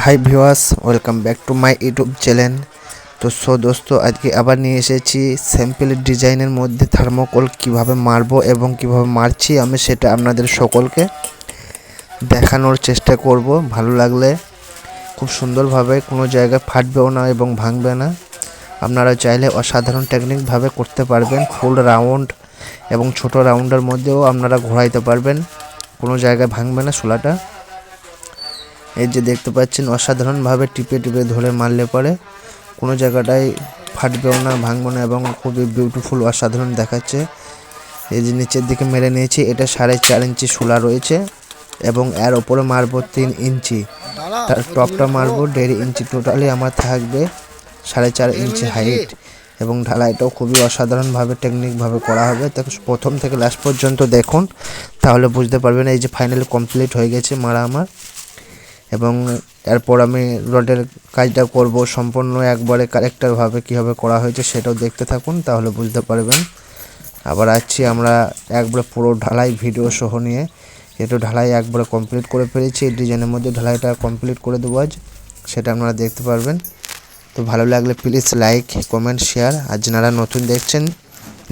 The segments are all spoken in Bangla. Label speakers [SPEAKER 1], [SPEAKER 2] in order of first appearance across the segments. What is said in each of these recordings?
[SPEAKER 1] Hi viewers, welcome back to my YouTube channel. তো দোস্তো, আজকে আবার নিয়ে এসেছি স্যাম্পল ডিজাইনের মধ্যে থার্মোকল কিভাবে মারবো এবং কিভাবে মারছি আমি সেটা আপনাদের সকলকে দেখানোর চেষ্টা করব। ভালো লাগলে খুব সুন্দরভাবে কোনো জায়গায় ফাটবেও না এবং ভাঙবে না। আপনারা চাইলে অসাধারণ টেকনিকভাবে করতে পারবেন। ফুল রাউন্ড এবং ছোট রাউন্ডের মধ্যেও আপনারা ঘোরাইতে পারবেন, কোনো জায়গায় ভাঙবে না শোলাটা। এই যে দেখতে পাচ্ছেন, অসাধারণভাবে টিপে টিপে ধরে মারলে পরে কোনো জায়গাটায় ফাটবেও না, ভাঙবে না এবং খুবই বিউটিফুল অসাধারণ দেখাচ্ছে। এই যে নিচের দিকে মেরে নিয়েছি, এটা 4.5 ইঞ্চি শোলা রয়েছে এবং এর ওপরে মারবো 3 ইঞ্চি, তার টপটা মারবো 1.5 ইঞ্চি। টোটালি আমার থাকবে 4.5 ইঞ্চি হাইট এবং ঢালাইটাও খুবই অসাধারণভাবে টেকনিকভাবে করা হবে। তাকে প্রথম থেকে লাস্ট পর্যন্ত দেখুন, তাহলে বুঝতে পারবেন। এই যে ফাইনালি কমপ্লিট হয়ে গেছে মারা আমার, এবং এরপর আমি রডের কাজটা করব সম্পূর্ণ একবারে কারেক্টভাবে কীভাবে করা হয়েছে সেটাও দেখতে থাকুন, তাহলে বুঝতে পারবেন। আবার আসছি আমরা একবারে পুরো ঢালাই ভিডিও সহ নিয়ে। একটু ঢালাই একবারে কমপ্লিট করে ফেলেছি, এই ডিজাইনের মধ্যে ঢালাইটা কমপ্লিট করে দেবো আজ, সেটা আপনারা দেখতে পারবেন। তো ভালো লাগলে প্লিজ লাইক, কমেন্ট, শেয়ার। আর যারা নতুন দেখছেন,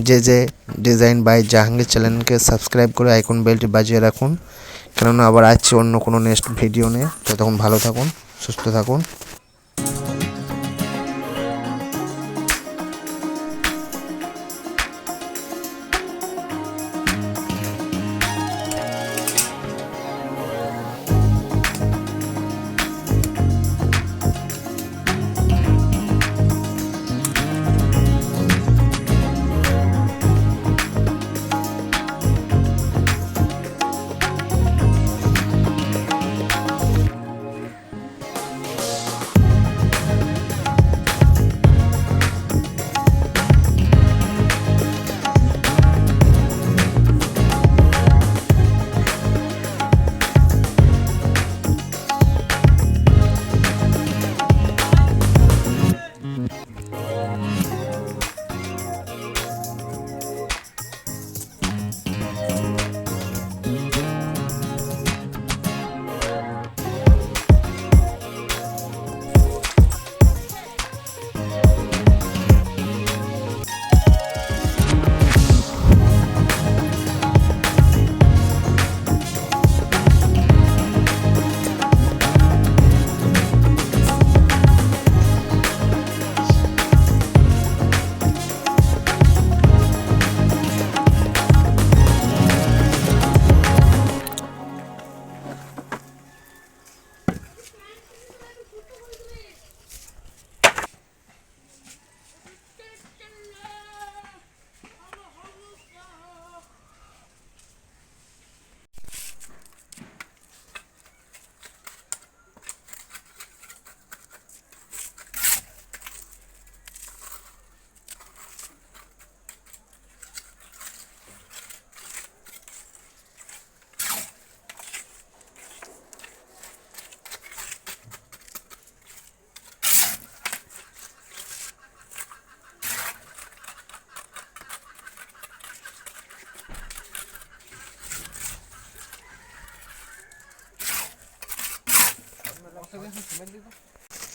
[SPEAKER 1] যে ডিজাইন বাই জাহাঙ্গীর চ্যানেলকে সাবস্ক্রাইব করে আইকন বেলটি বাজিয়ে রাখুন, কেননা আবার আসছি অন্য কোনো নেক্সট ভিডিও নিয়ে। ততক্ষণ ভালো থাকুন, সুস্থ থাকুন।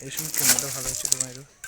[SPEAKER 1] এই সময় ক্যামেরাটা ভালো হচ্ছে তোমার।